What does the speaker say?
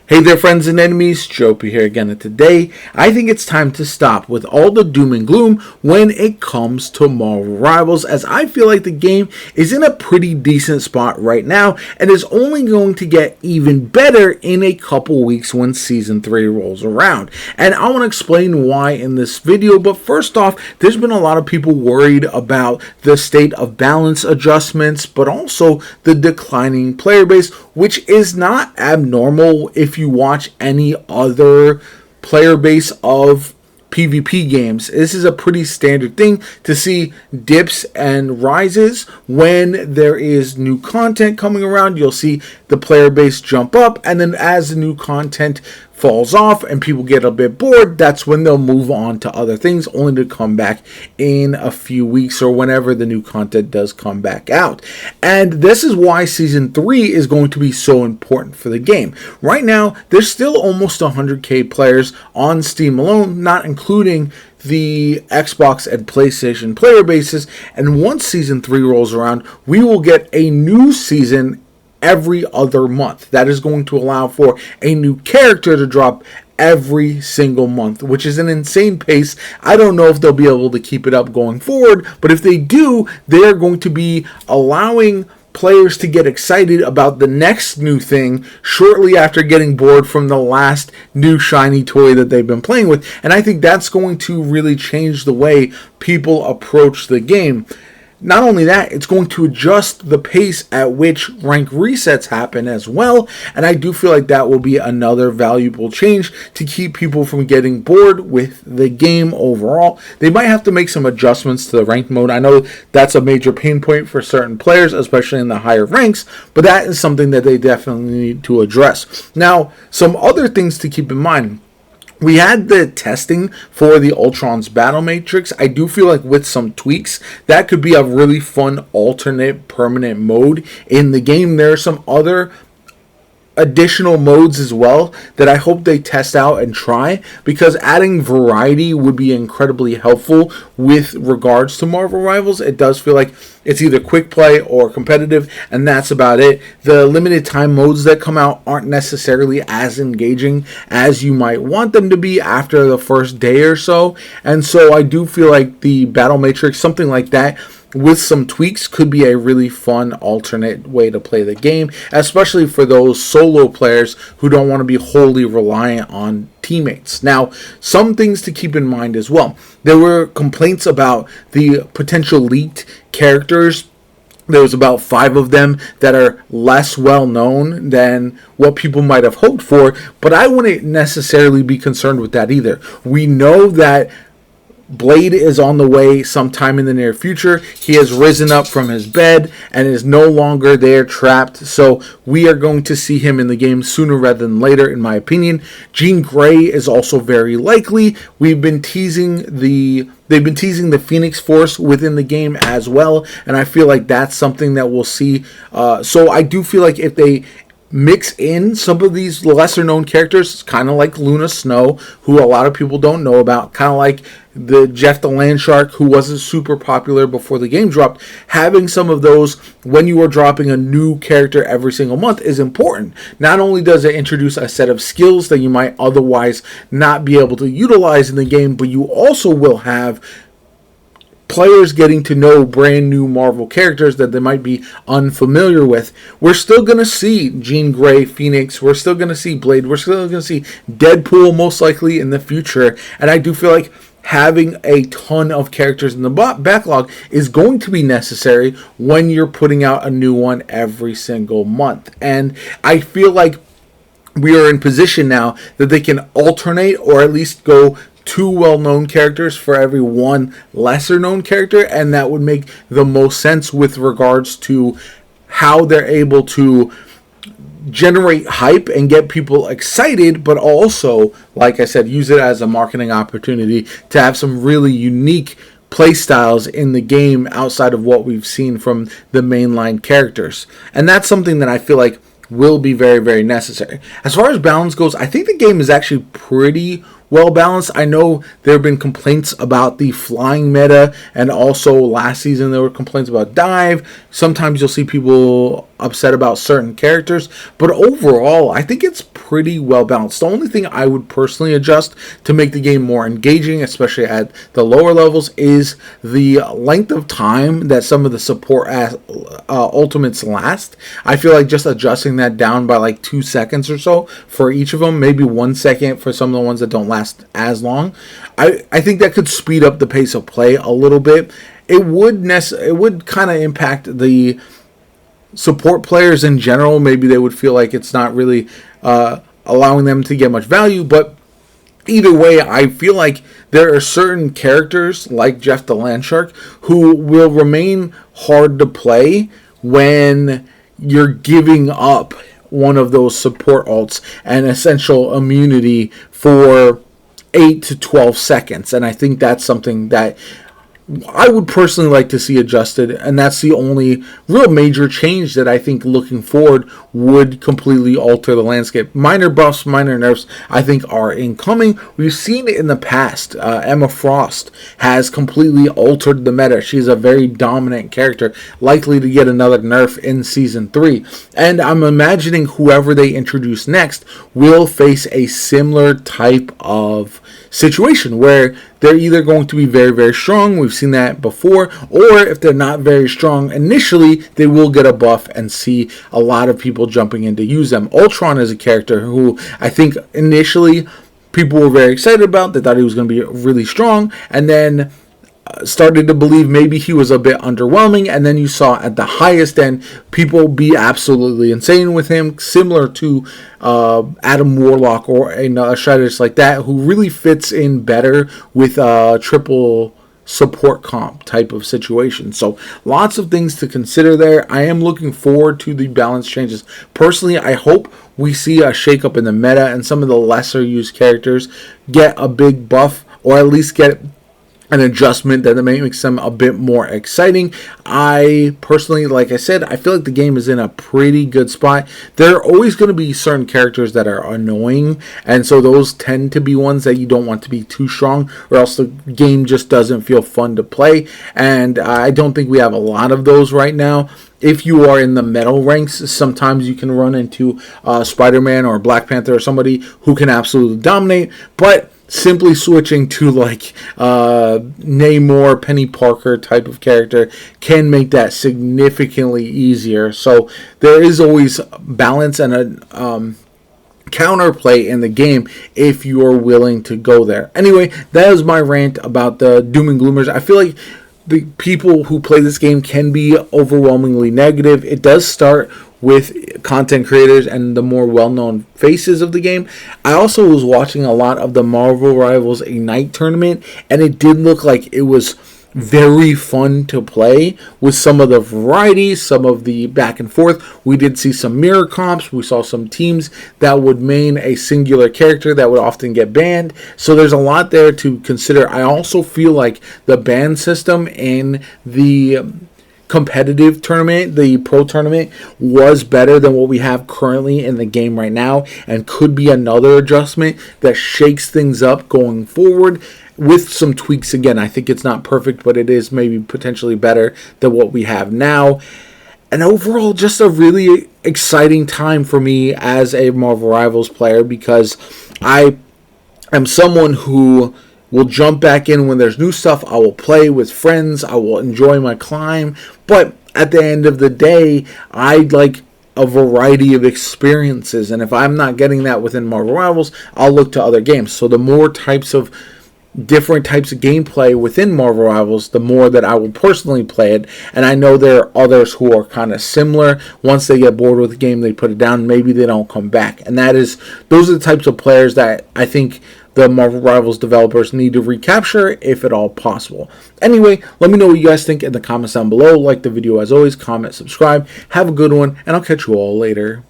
Hey there, friends and enemies, JoPa here again, and today I think it's time to stop with all the doom and gloom when it comes to Marvel Rivals, as I feel like the game is in a pretty decent spot right now and is only going to get even better in a couple weeks when Season 3 rolls around. And I want to explain why in this video, but first off, there's been a lot of people worried about the state of balance adjustments, but also the declining player base, which is not abnormal if you watch any other player base of PvP games. This is a pretty standard thing to see dips and rises when there is new content coming around. You'll see the player base jump up, and then as the new content falls off and people get a bit bored, that's when they'll move on to other things, only to come back in a few weeks or whenever the new content does come back out. And this is why Season 3 is going to be so important for the game. Right now, there's still almost 100k players on Steam alone, not including the Xbox and PlayStation player bases, and once Season 3 rolls around, we will get a new season every other month. That is going to allow for a new character to drop every single month, which is an insane pace. I don't know if they'll be able to keep it up going forward, but if they do, they're going to be allowing players to get excited about the next new thing shortly after getting bored from the last new shiny toy that they've been playing with. And I think that's going to really change the way people approach the game. Not only that, it's going to adjust the pace at which rank resets happen as well, and I do feel like that will be another valuable change to keep people from getting bored with the game overall. They might have to make some adjustments to the rank mode. I know that's a major pain point for certain players, especially in the higher ranks, but that is something that they definitely need to address. Now, some other things to keep in mind. We had the testing for the Ultron's Battle Matrix. I do feel like with some tweaks, that could be a really fun alternate permanent mode in the game. There are some other additional modes as well that I hope they test out and try, because adding variety would be incredibly helpful with regards to Marvel Rivals. It does feel like it's either quick play or competitive, and that's about it. The limited time modes that come out aren't necessarily as engaging as you might want them to be after the first day or so, and so I do feel like the Battle Matrix, something like that, with some tweaks, could be a really fun alternate way to play the game, especially for those solo players who don't want to be wholly reliant on teammates. Now, some things to keep in mind as well. There were complaints about the potential leaked characters. There was about 5 of them that are less well known than what people might have hoped for, but I wouldn't necessarily be concerned with that either. We know that Blade is on the way sometime in the near future. He has risen up from his bed and is no longer there trapped. So we are going to see him in the game sooner rather than later, in my opinion. Jean Grey is also very likely. They've been teasing the Phoenix Force within the game as well, and I feel like that's something that we'll see. So I do feel like if they mix in some of these lesser known characters, kind of like Luna Snow, who a lot of people don't know about, kind of like the Jeff the Landshark, who wasn't super popular before the game dropped. Having some of those when you are dropping a new character every single month is important. Not only does it introduce a set of skills that you might otherwise not be able to utilize in the game, but you also will have players getting to know brand new Marvel characters that they might be unfamiliar with. We're still going to see Jean Grey, Phoenix. We're still going to see Blade. We're still going to see Deadpool most likely in the future. And I do feel like having a ton of characters in the backlog is going to be necessary when you're putting out a new one every single month. And I feel like we are in position now that they can alternate, or at least go 2 well-known characters for every 1 lesser-known character, and that would make the most sense with regards to how they're able to generate hype and get people excited, but also, like I said, use it as a marketing opportunity to have some really unique play styles in the game outside of what we've seen from the mainline characters. And that's something that I feel like will be very, very necessary. As far as balance goes, I think the game is actually pretty well balanced. I know there have been complaints about the flying meta, and also last season there were complaints about dive. Sometimes you'll see people upset about certain characters, but overall I think it's pretty well balanced. The only thing I would personally adjust to make the game more engaging, especially at the lower levels, is the length of time that some of the support ultimates last. I feel like just adjusting that down by like 2 seconds or so for each of them, maybe 1 second for some of the ones that don't last as long. I think that could speed up the pace of play a little bit. It would kind of impact the support players in general. Maybe they would feel like it's not really allowing them to get much value, but either way, I feel like there are certain characters like Jeff the Landshark who will remain hard to play when you're giving up one of those support alts and essential immunity for 8 to 12 seconds. And I think that's something that I would personally like to see adjusted, and that's the only real major change that I think looking forward would completely alter the landscape. Minor buffs, minor nerfs, I think are incoming. We've seen it in the past. Emma Frost has completely altered the meta. She's a very dominant character, likely to get another nerf in Season 3. And I'm imagining whoever they introduce next will face a similar type of situation where they're either going to be very, very strong. We've seen that before. Or if they're not very strong initially, they will get a buff and see a lot of people jumping in to use them. Ultron is a character who I think initially people were very excited about. They thought he was going to be really strong. And then started to believe maybe he was a bit underwhelming, and then you saw at the highest end people be absolutely insane with him, similar to Adam Warlock or a strategist like that, who really fits in better with triple support comp type of situation. So lots of things to consider there. I am looking forward to the balance changes. Personally, I hope we see a shakeup in the meta and some of the lesser used characters get a big buff, or at least get an adjustment that makes them a bit more exciting. I personally, like I said, I feel like the game is in a pretty good spot. There are always going to be certain characters that are annoying, and so those tend to be ones that you don't want to be too strong, or else the game just doesn't feel fun to play. And I don't think we have a lot of those right now. If you are in the metal ranks, sometimes you can run into Spider-Man or Black Panther or somebody who can absolutely dominate, but simply switching to like Namor, Penny Parker type of character can make that significantly easier. So there is always balance and a counterplay in the game if you're willing to go there. Anyway, that is my rant about the Doom and Gloomers. I feel like the people who play this game can be overwhelmingly negative. It does start with content creators and the more well-known faces of the game. I also was watching a lot of the Marvel Rivals Ignite tournament, and it did look like it was very fun to play with some of the variety, some of the back and forth. We did see some mirror comps. We saw some teams that would main a singular character that would often get banned. So there's a lot there to consider. I also feel like the ban system in the competitive tournament, the pro tournament, was better than what we have currently in the game right now, and could be another adjustment that shakes things up going forward with some tweaks. Again, I think it's not perfect, but it is maybe potentially better than what we have now. And overall, just a really exciting time for me as a Marvel Rivals player, because I am someone who will jump back in when there's new stuff. I will play with friends. I will enjoy my climb. But at the end of the day, I like a variety of experiences. And if I'm not getting that within Marvel Rivals, I'll look to other games. So the more different types of gameplay within Marvel Rivals, the more that I will personally play it. And I know there are others who are kind of similar. Once they get bored with the game, they put it down. Maybe they don't come back. And those are the types of players that I think the Marvel Rivals developers need to recapture, if at all possible. Anyway, let me know what you guys think in the comments down below. Like the video as always, comment, subscribe. Have a good one, and I'll catch you all later.